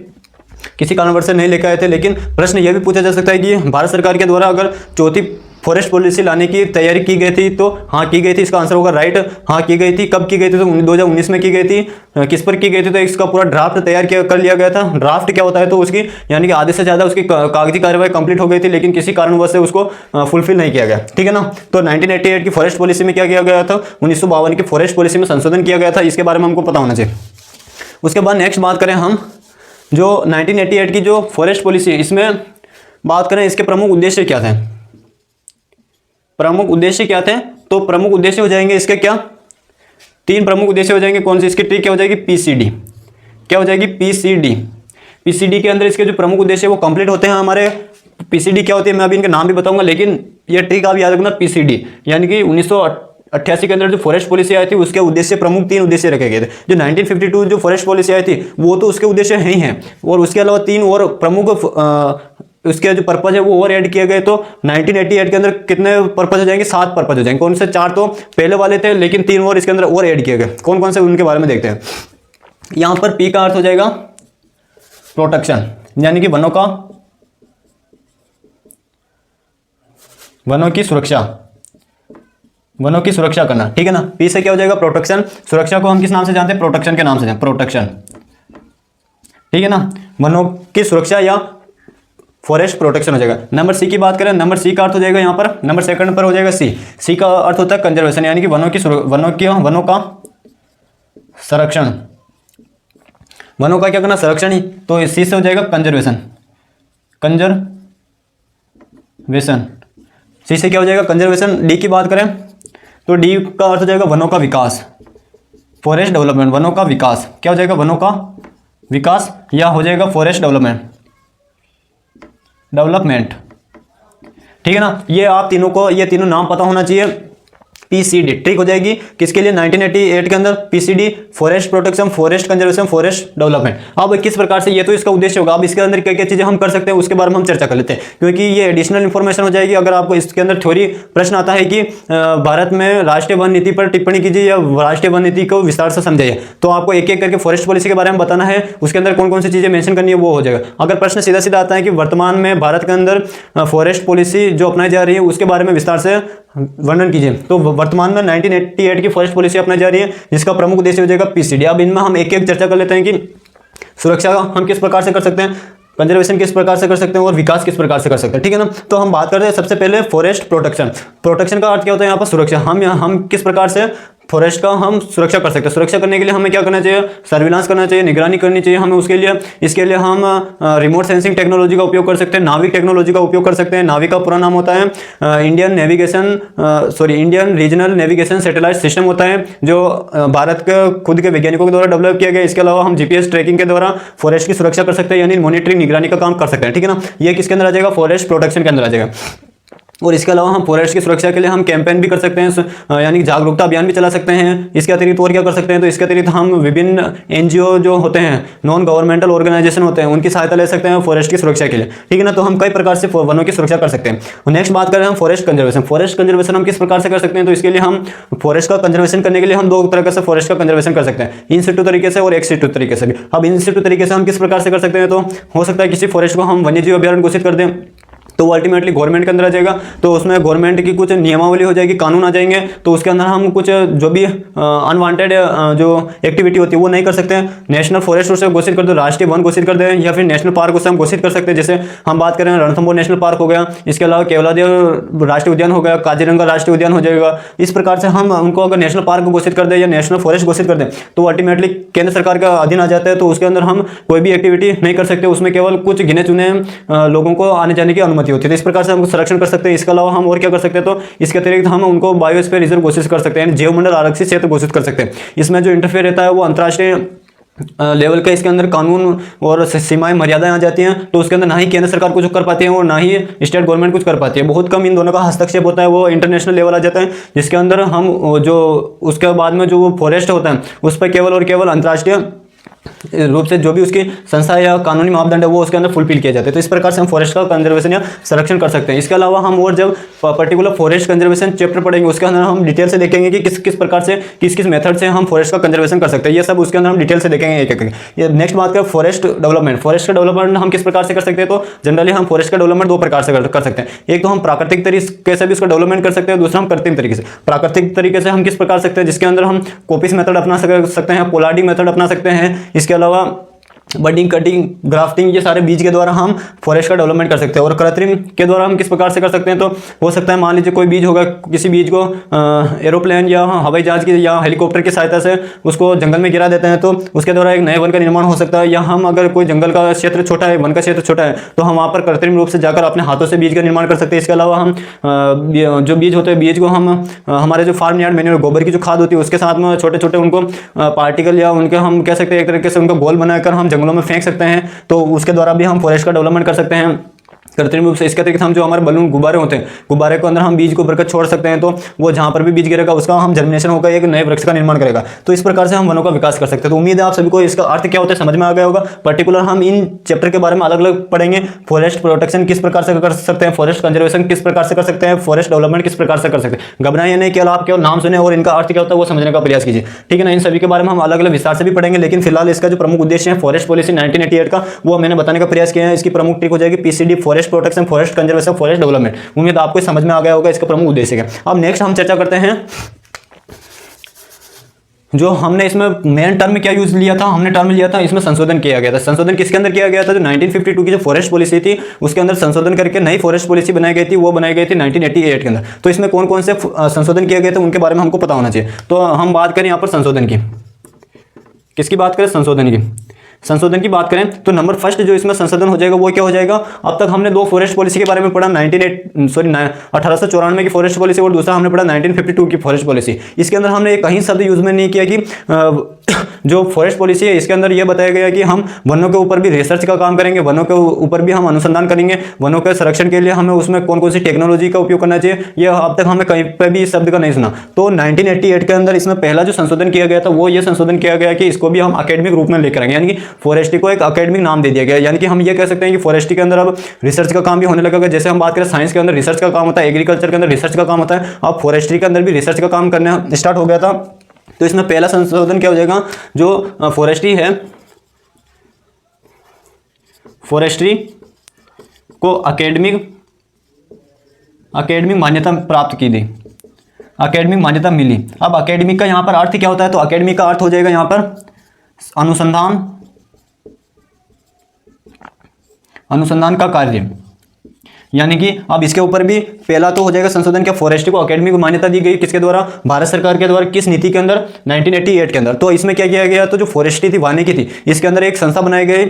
किसी कारणवश से नहीं लेकर आए थे। लेकिन प्रश्न यह भी पूछा जा सकता है कि भारत सरकार के द्वारा अगर चौथी फॉरेस्ट पॉलिसी लाने की तैयारी की गई थी तो हाँ की गई थी, इसका आंसर होगा राइट। हाँ की गई थी, कब की गई थी, तो 2019 में की गई थी। किस पर की गई थी, तो इसका पूरा ड्राफ्ट तैयार कर लिया गया था। ड्राफ्ट क्या होता है, तो उसकी यानी कि आधे से ज़्यादा उसकी कागजी कार्यवाही कंप्लीट हो गई थी, लेकिन किसी कारणवश से उसको फुलफिल नहीं किया गया। ठीक है ना। तो 1988 की फॉरेस्ट पॉलिसी में क्या किया गया था, 1952 की फॉरेस्ट पॉलिसी में संशोधन किया गया था। इसके बारे में हमको पता होना चाहिए। उसके बाद नेक्स्ट बात करें हम, जो 1988 की जो फॉरेस्ट पॉलिसी, इसमें बात करें इसके प्रमुख उद्देश्य क्या थे। प्रमुख उद्देश्य क्या थे, तो प्रमुख उद्देश्य हो जाएंगे इसके क्या, 3 प्रमुख उद्देश्य हो जाएंगे। कौन सी, इसकी ट्रिक क्या हो जाएगी, पीसीडी। क्या हो जाएगी, पीसीडी। पीसीडी के अंदर इसके जो प्रमुख उद्देश्य वो कंप्लीट होते हैं हमारे। पीसीडी क्या होती है, मैं अभी इनके नाम भी बताऊंगा, लेकिन ये ट्रिक आप याद रखना। पीसीडी यानी कि 1988 के अंदर जो फॉरेस्ट पॉलिसी आई थी उसके उद्देश्य प्रमुख 3 उद्देश्य रखे गए थे। जो 1952 जो फॉरेस्ट पॉलिसी आई थी वो तो उसके उद्देश्य है ही हैं, और उसके अलावा 3 और प्रमुख उसके जो पर्पज है वो और ऐड किए गए। तो 1988 के अंदर कितने पर्पज हो जाएंगे, 7 पर्पज हो जाएंगे। कौन से, 4 तो पहले वाले थे, लेकिन 3 और इसके अंदर और ऐड किए गए। कौन कौन से, उनके बारे में देखते हैं। यहां पर पी का अर्थ हो जाएगा प्रोटेक्शन, यानी कि वनों की सुरक्षा, वनों की सुरक्षा करना। ठीक है ना। पी से क्या हो जाएगा, प्रोटेक्शन। सुरक्षा को हम किस नाम से जानते हैं, प्रोटेक्शन के नाम से जानते हैं, प्रोटेक्शन। ठीक है ना। वनों की सुरक्षा या फॉरेस्ट प्रोटेक्शन हो जाएगा। नंबर सी की बात करें, नंबर सी का अर्थ हो जाएगा यहाँ पर, नंबर सेकंड पर हो जाएगा सी। सी का अर्थ होता है कंजर्वेशन, यानी कि वनों का संरक्षण। वनों का क्या करना, संरक्षण ही। तो सी से हो जाएगा कंजर्वेशन, कंजर्वेशन। सी से क्या हो जाएगा, कंजर्वेशन। डी की बात करें तो डी का अर्थ हो जाएगा वनों का विकास, फॉरेस्ट डेवलपमेंट। वनों का विकास क्या हो जाएगा, वनों का विकास, या हो जाएगा फॉरेस्ट डेवलपमेंट। ठीक है ना। ये आप तीनों को, ये तीनों नाम पता होना चाहिए। पीसीडी ट्रिक हो जाएगी किसके लिए, 1988 के अंदर। PCD forest protection, forest conservation, forest development. अब किस प्रकार से, ये तो इसका उद्देश्य होगा। अब इसके अंदर क्या क्या चीजें हम कर सकते हैं उसके बारे में हम चर्चा कर लेते हैं, क्योंकि ये एडिशनल इंफॉर्मेशन हो जाएगी। अगर आपको इसके अंदर थ्योरी प्रश्न आता है कि भारत में राष्ट्रीय वन नीति पर टिप्पणी कीजिए या राष्ट्रीय वन नीति को विस्तार से समझाइए, तो आपको एक एक करके फॉरेस्ट पॉलिसी के बारे में बताना है, उसके अंदर कौन कौन सी चीजें मेंशन करनी है वो हो जाएगा। अगर प्रश्न सीधा सीधा आता है कि वर्तमान में भारत के अंदर फॉरेस्ट पॉलिसी जो अपनाई जा रही है उसके बारे में विस्तार से वर्णन कीजिए, तो वर्तमान में 1988 की फॉरेस्ट पॉलिसी अपनाई जा रही है, जिसका प्रमुख उद्देश्य हो जाएगा पीसीडी। अब इनमें हम एक एक चर्चा कर लेते हैं कि सुरक्षा हम किस प्रकार से कर सकते हैं, कंजर्वेशन किस प्रकार से कर सकते हैं, और विकास किस प्रकार से कर सकते हैं। ठीक है ना। तो हम बात करते हैं सबसे पहले फॉरेस्ट प्रोटेक्शन। प्रोटेक्शन का अर्थ क्या होता है यहाँ पर, सुरक्षा। हम किस प्रकार से फॉरेस्ट का हम सुरक्षा कर सकते हैं। सुरक्षा करने के लिए हमें क्या करना चाहिए, सर्विलांस करना चाहिए, निगरानी करनी चाहिए हमें। इसके लिए हम रिमोट सेंसिंग टेक्नोलॉजी का उपयोग कर सकते हैं, नाविक टेक्नोलॉजी का उपयोग कर सकते हैं। नाविक का पूरा नाम होता है Indian regional navigation satellite system होता है, जो भारत के खुद के वैज्ञानिकों के द्वारा डेवलप किया गया। इसके अलावा हम जीपीएस ट्रैकिंग के द्वारा फॉरेस्ट की सुरक्षा कर सकते हैं, यानी मॉनिटरिंग, निगरानी का काम कर सकते हैं। ठीक है ना। ये किसके अंदर आ जाएगा, फॉरेस्ट प्रोटेक्शन के अंदर आ जाएगा। और इसके अलावा हम फॉरेस्ट की सुरक्षा के लिए हम कैंपेन भी कर सकते हैं, यानी जागरूकता अभियान भी चला सकते हैं। इसके अतिरिक्त और क्या कर सकते हैं, तो इसके अतिरिक्त हम विभिन्न एनजीओ जो होते हैं, नॉन गवर्नमेंटल ऑर्गेनाइजेशन होते हैं, उनकी सहायता ले सकते हैं फॉरेस्ट की सुरक्षा के लिए। ठीक है ना। तो हम कई प्रकार से वनों की सुरक्षा कर सकते हैं। नेक्स्ट बात करें हम फॉरेस्ट कंजर्वेशन। फॉरेस्ट कंजर्वेशन हम किस प्रकार से कर सकते हैं, तो इसके लिए हम फॉरेस्ट का कंजर्वेशन करने के लिए हम 2 तरह से फॉरेस्ट का कंजर्वेशन कर सकते हैं, इन सिटू तरीके से और एक्स सिटू तरीके से भी। अब इन सिटू तरीके से हम किस प्रकार से कर सकते हैं, तो हो सकता है किसी फॉरेस्ट को हम वन्यजीव अभ्यारण्य घोषित कर दें, तो वो अल्टीमेटली गवर्नमेंट के अंदर आ जाएगा। तो उसमें गवर्नमेंट की कुछ नियमावली हो जाएगी, कानून आ जाएंगे, तो उसके अंदर हम कुछ जो भी अनवांटेड जो एक्टिविटी होती है वो नहीं कर सकते हैं। नेशनल फॉरेस्ट उसे घोषित कर दो, राष्ट्रीय वन घोषित कर दें, या फिर नेशनल पार्क उसे हम घोषित कर सकते हैं। जैसे हम बात करें रणथंभौर नेशनल पार्क हो गया, इसके अलावा केवलादेव राष्ट्रीय उद्यान हो गया, काजीरंगा राष्ट्रीय उद्यान हो जाएगा। इस प्रकार से हम उनको अगर नेशनल पार्क घोषित कर दें या नेशनल फॉरेस्ट घोषित कर दें, तो अल्टीमेटली केंद्र सरकार का अधीन आ जाता है। तो उसके अंदर हम कोई भी एक्टिविटी नहीं कर सकते, उसमें केवल कुछ गिने चुने लोगों को आने जाने की अनुमति होती है। तो इस प्रकार से हम संरक्षण कर सकते हैं। इसके अलावा हम और क्या कर सकते हैं, तो इसके अतिरिक्त हम उनको बायोस्फीयर रिजर्व घोषित कर सकते हैं, जैव मंडल आरक्षित क्षेत्र घोषित कर सकते हैं। इसमें जो इंटरफेयर रहता है वो अंतर्राष्ट्रीय लेवल का इसके अंदर कानून और सीमाएं मर्यादाएं आ जाती हैं, तो उसके अंदर ना ही केंद्र सरकार कुछ कर पाती है और ना ही स्टेट गवर्नमेंट कुछ कर पाती है। बहुत कम इन दोनों का हस्तक्षेप होता है, वो इंटरनेशनल लेवल आ जाता है, जिसके अंदर हम जो उसके बाद में जो वो फॉरेस्ट होता है उस पर केवल और केवल अंतर्राष्ट्रीय रूप से जो भी उसकी संस्था या कानूनी मापदंड है वो उसके अंदर फुलफिल किए जाते हैं। तो इस प्रकार से हम फॉरेस्ट का कंजर्वेशन या संरक्षण कर सकते हैं। इसके अलावा हम और जब पर्टिकुलर फॉरेस्ट कंजर्वेशन चैप्टर पढ़ेंगे उसके अंदर हम डिटेल से देखेंगे कि किस किस प्रकार से किस किस मेथड से हम फॉरेस्ट का कंजर्वेशन कर सकते हैं। ये सब उसके अंदर हम डिटेल से देखेंगे एक एक। ये नेक्स्ट बात करें फॉरेस्ट डेवलपमेंट। फॉरेस्ट का डेवलपमेंट हम किस प्रकार से कर सकते हैं, तो जनरली हम फॉरेस्ट का डेवलपमेंट दो प्रकार से कर सकते हैं। एक तो हम प्राकृतिक तरीके से भी उसका डेवलपमेंट कर सकते हैं, दूसरा हम कृत्रिम तरीके से। प्राकृतिक तरीके से हम किस प्रकार सकते हैं, जिसके अंदर हम कोपिस मेथड अपना सकते हैं, पोलार्डी मेथड अपना सकते हैं। इसके अलावा बडिंग, कटिंग, ग्राफ्टिंग, ये सारे बीज के द्वारा हम फॉरेस्ट का डेवलपमेंट कर सकते हैं। और कृत्रिम के द्वारा हम किस प्रकार से कर सकते हैं, तो हो सकता है मान लीजिए कोई बीज होगा, किसी बीज को एरोप्लेन या हवाई जहाज की या हेलीकॉप्टर की सहायता से उसको जंगल में गिरा देते हैं, तो उसके द्वारा एक नए वन का निर्माण हो सकता है। या हम अगर कोई जंगल का क्षेत्र छोटा है, वन का क्षेत्र छोटा है, तो हम वहाँ पर कृत्रिम रूप से जाकर अपने हाथों से बीज का निर्माण कर सकते हैं। इसके अलावा हम जो बीज होते हैं, बीज को हम हमारे जो फार्म यार्ड मैन्योर, गोबर की जो खाद होती है उसके साथ में छोटे छोटे उनको पार्टिकल या उनके हम कह सकते हैं एक तरीके से उनको गोल बनाकर हम जंगलों में फेंक सकते हैं। तो उसके द्वारा भी हम फॉरेस्ट का डेवलपमेंट कर सकते हैं कृत्रिम रूप से। इसके अतिरिक्त हम जो हमारे बलून गुब्बारे होते हैं, गुब्बारे को अंदर हम बीज को भरकर छोड़ सकते हैं, तो वो जहां पर भी बीज गिरेगा उसका हम जर्मिनेशन होकर एक नए वृक्ष का निर्माण करेगा। तो इस प्रकार से हम वनों का विकास कर सकते हैं। तो उम्मीद है आप सभी को इसका अर्थ क्या होता है समझ में आ गया होगा। पर्टिकुलर हम इन चैप्टर के बारे में अलग अलग पढ़ेंगे। फॉरेस्ट प्रोटेक्शन किस प्रकार से कर सकते हैं, फॉरेस्ट कंजर्वेशन किस प्रकार से कर सकते हैं, फॉरेस्ट डेवलपमेंट किस प्रकार से कर सकते हैं। घबराइए नहीं, केवल आप केवल नाम सुने और इनका अर्थ क्या होता है वो समझने का प्रयास कीजिए, ठीक है ना। इन सभी के बारे में हम अलग अलग विस्तार से भी पढ़ेंगे, लेकिन फिलहाल इसका जो प्रमुख उद्देश्य है फॉरेस्ट पॉलिसी 1988 का, वो मैंने बताने का प्रयास किया है। इसकी प्रमुख ट्रिक हो जाएगी PCD, forest protection, forest conservation, forest development. उम्मीद आपको समझ में आ गया होगा इसका प्रमुख उद्देश्य क्या। अब नेक्स्ट हम चर्चा करते हैं जो हमने इसमें मेन टर्म में क्या यूज लिया था। हमने टर्म लिया था, इसमें संशोधन किया गया था। संशोधन किसके अंदर किया गया था, जो 1952 की जो फॉरेस्ट पॉलिसी थी उसके अंदर संशोधन करके नई फॉरेस्ट पॉलिसी बनाई गई थी, वो बनाई गई थी 1988 के अंदर। तो इसमें कौन कौन से संशोधन किए गए थे उनके बारे में हमको पता होना चाहिए। तो हम बात करें यहाँ पर संशोधन की, किसकी बात करें, संशोधन की। संशोधन की बात करें तो नंबर फर्स्ट जो इसमें संशोधन हो जाएगा वो क्या हो जाएगा। अब तक हमने दो फॉरेस्ट पॉलिसी के बारे में पढ़ा, 1894 की फॉरेस्ट पॉलिसी और दूसरा हमने पढ़ा 1952 की फॉरेस्ट पॉलिसी। इसके अंदर हमने कहीं शब्द यूज में नहीं किया कि जो फॉरेस्ट पॉलिसी है इसके अंदर यह बताया गया कि हम वनों के ऊपर भी रिसर्च का काम करेंगे, वनों के ऊपर भी हम अनुसंधान करेंगे, वनों के संरक्षण के लिए हमें उसमें कौन कौन सी टेक्नोलॉजी का उपयोग करना चाहिए, यह अब तक हमें कहीं पर भी इस शब्द का नहीं सुना। तो 1988 के अंदर इसमें पहला जो संशोधन किया गया था वो ये संशोधन किया गया कि इसको भी हम अकेडमिक रूप में लेकर आएंगे, यानी कि फॉरेस्ट्री को एक अकेडमिक नाम दे दिया गया। यानी कि हम ये कह सकते हैं कि फॉरेस्ट्री के अंदर अब रिसर्च का काम भी होने लगेगा। जैसे हम बात करें साइंस के अंदर रिसर्च का काम होता है, एग्रीकल्चर के अंदर रिसर्च का काम होता है, अब फॉरेस्ट्री के अंदर भी रिसर्च का काम करना स्टार्ट हो गया था। तो इसमें पहला संशोधन क्या हो जाएगा, जो फॉरेस्ट्री है, फॉरेस्ट्री को अकेडमिक मान्यता प्राप्त की थी, अकेडमिक मान्यता मिली। अब अकेडमिक का यहां पर अर्थ क्या होता है, तो अकेडमिक का अर्थ हो जाएगा यहां पर अनुसंधान का कार्य। यानी कि अब इसके ऊपर भी पहला तो हो जाएगा संशोधन क्या, फॉरेस्ट्री को अकेडमिक मान्यता दी गई किसके द्वारा, भारत सरकार के द्वारा। किस नीति के अंदर, 1988 के अंदर। तो इसमें क्या किया गया, तो जो फॉरेस्ट्री थी वानिकी थी, इसके अंदर एक संस्था बनाई गई,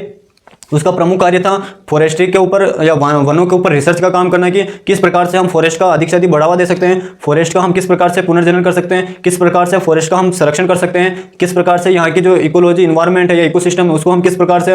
उसका प्रमुख कार्य था फॉरेस्ट्री के ऊपर या वनों के ऊपर रिसर्च का काम करना कि किस प्रकार से हम फॉरेस्ट का अधिक से अधिक बढ़ावा दे सकते हैं, फॉरेस्ट का हम किस प्रकार से पुनर्जनन कर सकते हैं, किस प्रकार से फॉरेस्ट का हम संरक्षण कर सकते हैं, किस प्रकार से यहाँ की जो इकोलॉजी इन्वायरमेंट है या इकोसिस्टम है उसको हम किस प्रकार से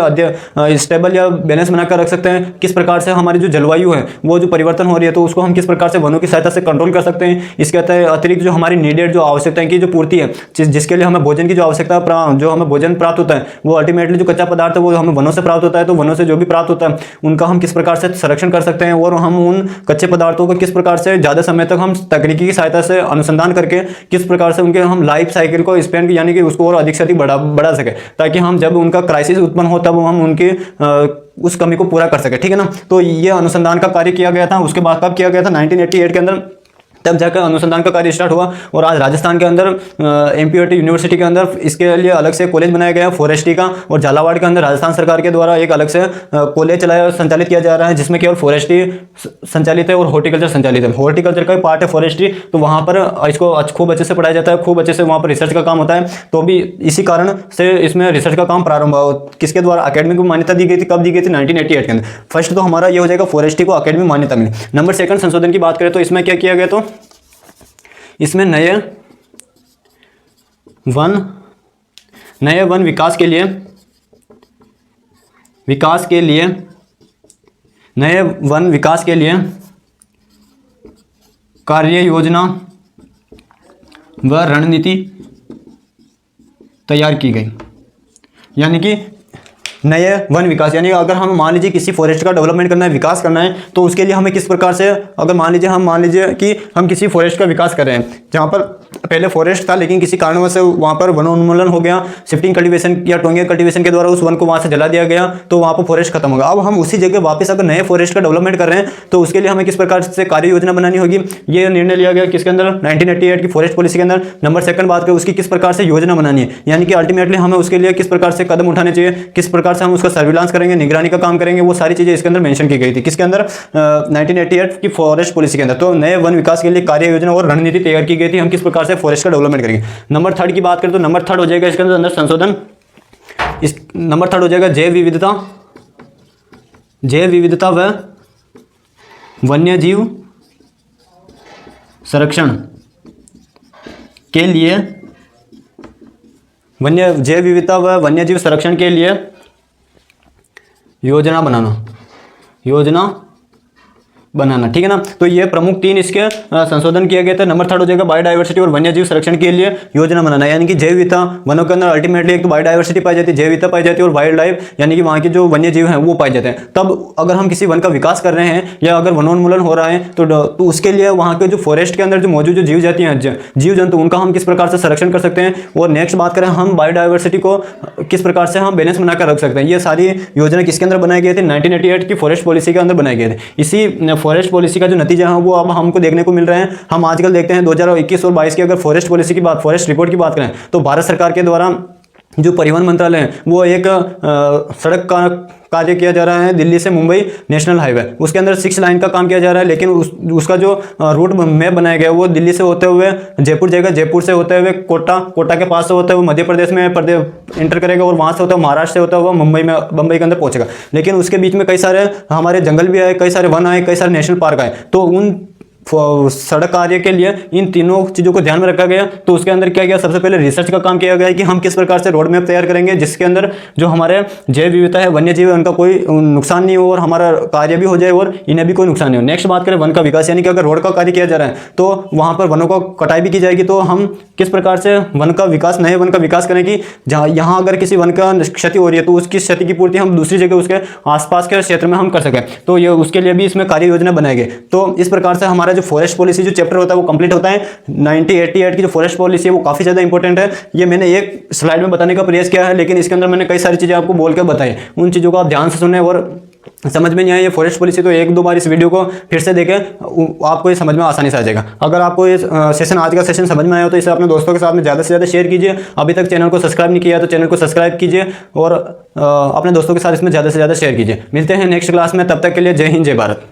स्टेबल या बैलेंस बनाकर रख सकते हैं, किस प्रकार से हमारी जो जलवायु है वो जो परिवर्तन हो रही है तो उसको हम किस प्रकार से वनों की सहायता से कंट्रोल कर सकते हैं। इसके अतिरिक्त जो हमारी नीडेड जो आवश्यकताएं की जो पूर्ति है, जिसके लिए हमें भोजन की जो आवश्यकता, जो हमें भोजन प्राप्त होता है वो अल्टीमेटली जो कच्चा पदार्थ है वो हमें वनों से प्राप्त होता है। तो वनों से जो भी होता है उनका हम किस प्रकार से संरक्षण कर सकते हैं और हम उन कच्चे पदार्थों को किस प्रकार से ज्यादा समय तक हम तकनीकी की सहायता से अनुसंधान करके किस प्रकार से उनके हम लाइफ साइकिल को स्पेंड यानी कि उसको और अधिक से अधिक बढ़ा सके, ताकि हम जब उनका क्राइसिस उत्पन्न हो तब हम उनकी उस कमी को पूरा कर सके, ठीक है ना। तो ये अनुसंधान का कार्य किया गया था। उसके बाद कब किया गया था, 1988 के अंदर, तब जाकर अनुसंधान का कार्य स्टार्ट हुआ। और आज राजस्थान के अंदर एमपीओटी यूनिवर्सिटी के अंदर इसके लिए अलग से कॉलेज बनाया गया फॉरेस्ट्री का, और झालावाड़ के अंदर राजस्थान सरकार के द्वारा एक अलग से कॉलेज संचालित किया जा रहा है जिसमें केवल फॉरेस्ट्री संचालित है और हॉर्टिकल्चर संचालित है। हॉर्टिकल्चर का पार्ट है फॉरेस्ट्री, तो वहाँ पर इसको खूब अच्छे से पढ़ाया जाता है, खूब अच्छे से वहाँ पर रिसर्च का काम होता है। तो भी इसी कारण से इसमें रिसर्च का काम प्रारंभ हुआ। किसके द्वारा, अकेडमिक मान्यता दी गई थी, कब दी गई थी, 1988 के अंदर। फर्स्ट तो हमारा ये हो जाएगा फॉरेस्ट्री को अकेडमिक मान्यता मिली। नंबर सेकंड संशोधन की बात करें तो इसमें क्या किया गया, तो इसमें नए वन नए वन विकास के लिए नए वन विकास के लिए कार्य योजना व रणनीति तैयार की गई। यानी कि नए वन विकास, यानी अगर हम मान लीजिए किसी फॉरेस्ट का डेवलपमेंट करना है, विकास करना है, तो उसके लिए हमें किस प्रकार से, अगर मान लीजिए कि हम किसी फॉरेस्ट का विकास कर रहे हैं जहाँ पर पहले फॉरेस्ट था लेकिन किसी कारणवश से वहाँ पर वनोन्मूलन हो गया, शिफ्टिंग कल्टीवेशन या टोंगे कल्टीवेशन के द्वारा उस वन को वहाँ से जला दिया गया, तो वहाँ पर फॉरेस्ट खत्म होगा। अब हम उसी जगह वापस अगर नए फॉरेस्ट का डेवलपमेंट कर रहे हैं तो उसके लिए हमें किस प्रकार से कार्य योजना बनानी होगी। ये निर्णय लिया गया किसके अंदर, 1988 की फॉरेस्ट पॉलिसी के अंदर। नंबर 2 बात करें उसकी किस प्रकार से योजना बनानी है, यानी कि अल्टीमेटली हमें उसके लिए किस प्रकार से कदम उठाने चाहिए, किस प्रकार से हम उसका सर्विलांस करेंगे, निगरानी का काम करेंगे, वो सारी चीजें इसके अंदर मेंशन की गई थी। किसके अंदर, 1988 की फॉरेस्ट पॉलिसी के अंदर। तो नए वन विकास के लिए कार्य योजना और रणनीति तैयार की गई थी, हम किस प्रकार से फॉरेस्ट का डेवलपमेंट करेंगे। नंबर 3 की बात करें तो नंबर 3 हो जाएगा इसके अंदर संशोधन। इस नंबर 3 हो जाएगा जैव विविधता व वन्यजीव संरक्षण के लिए, जैव विविधता व वन्यजीव संरक्षण के लिए योजना बनाना, ठीक है ना। तो ये प्रमुख 3 इसके संशोधन किए गए थे। नंबर 3 हो जाएगा बायोडाइवर्सिटी और वन्यजीव संरक्षण के लिए योजना बनाना, यानी कि जैव विविधता, वनों के अंदर अल्टीमेटली एक तो बायोडाइवर्सिटी पाई जाती है, जैव विविधता पाई जाती है और वाइल्ड लाइफ यानी कि वहाँ के जो वन्यजीव हैं वो पाए जाते हैं। तब अगर हम किसी वन का विकास कर रहे हैं या अगर वनोन्मूलन हो रहा है तो उसके लिए वहाँ के जो फॉरेस्ट के अंदर जो मौजूद जो जीव जाति हैं, जीव जंतु, उनका हम किस प्रकार से संरक्षण कर सकते हैं। और नेक्स्ट बात करें हम बायोडाइवर्सिटी को किस प्रकार से हम बैलेंस बनाकर रख सकते हैं। ये सारी योजना किसके अंदर बनाई गई थी, 1988 की फॉरेस्ट पॉलिसी के अंदर बनाए गए थे। इसी फॉरेस्ट पॉलिसी का जो नतीजा है वो अब हमको देखने को मिल रहे हैं। हम आजकल देखते हैं 2021 और 22 की अगर फॉरेस्ट पॉलिसी की बात, फॉरेस्ट रिपोर्ट की बात करें तो भारत सरकार के द्वारा जो परिवहन मंत्रालय है वो एक सड़क का कार्य किया जा रहा है दिल्ली से मुंबई नेशनल हाईवे, उसके अंदर 6 लाइन का काम किया जा रहा है। लेकिन उसका जो रूट मैप बनाया गया वो दिल्ली से होते हुए जयपुर जाएगा, जयपुर से होते हुए कोटा के पास से होते हुए मध्य प्रदेश में एंटर करेगा और वहाँ से होता हुआ महाराष्ट्र से होता हुआ मुंबई के अंदर पहुंचेगा। लेकिन उसके बीच में कई सारे हमारे जंगल भी आए, कई सारे वन आए, कई सारे नेशनल पार्क आए। तो उन सड़क कार्य के लिए इन तीनों चीज़ों को ध्यान में रखा गया। तो उसके अंदर क्या गया, सबसे पहले रिसर्च का काम किया गया कि हम किस प्रकार से रोड मैप तैयार करेंगे जिसके अंदर जो हमारे जैव विविधता है, वन्य जीव है, उनका कोई नुकसान नहीं हो और हमारा कार्य भी हो जाए और इन्हें भी कोई नुकसान नहीं हो। नेक्स्ट बात करें वन का विकास, यानी कि अगर रोड का कार्य किया जा रहा है तो वहाँ पर वनों को कटाई भी की जाएगी। तो हम किस प्रकार से वन का विकास, नए वन का विकास करें कि जहाँ यहाँ अगर किसी वन का क्षति हो रही है तो उसकी क्षति की पूर्ति हम दूसरी जगह उसके आसपास के क्षेत्र में हम कर सकें। तो ये उसके लिए भी इसमें कार्य योजना बनाई गई। तो इस प्रकार से हमारा जो फॉरेस्ट पॉलिसी जो चैप्टर होता है वो कंप्लीट होता है। 1988 की जो फॉरेस्ट पॉलिसी है वो काफी ज्यादा इंपॉर्टेंट है। ये मैंने एक स्लाइड में बताने का प्रयास किया है, लेकिन इसके अंदर मैंने कई सारी चीजें आपको बोल के बताई। उन चीजों को आप ध्यान से सुने और समझ में नहीं आए ये फॉरेस्ट पॉलिसी तो 1-2 बार इस वीडियो को फिर से देखें, आपको ये समझ में आसानी से आ जाएगा। अगर आपको ये सेशन, आज का सेशन समझ में आया हो तो इसे अपने दोस्तों के साथ में ज़्यादा से ज़्यादा शेयर कीजिए। अभी तक चैनल को सब्सक्राइब नहीं किया तो चैनल को सब्सक्राइब कीजिए और अपने दोस्तों के साथ इसमें ज़्यादा से ज़्यादा शेयर कीजिए। मिलते हैं नेक्स्ट क्लास में, तब तक के लिए जय हिंद जय भारत।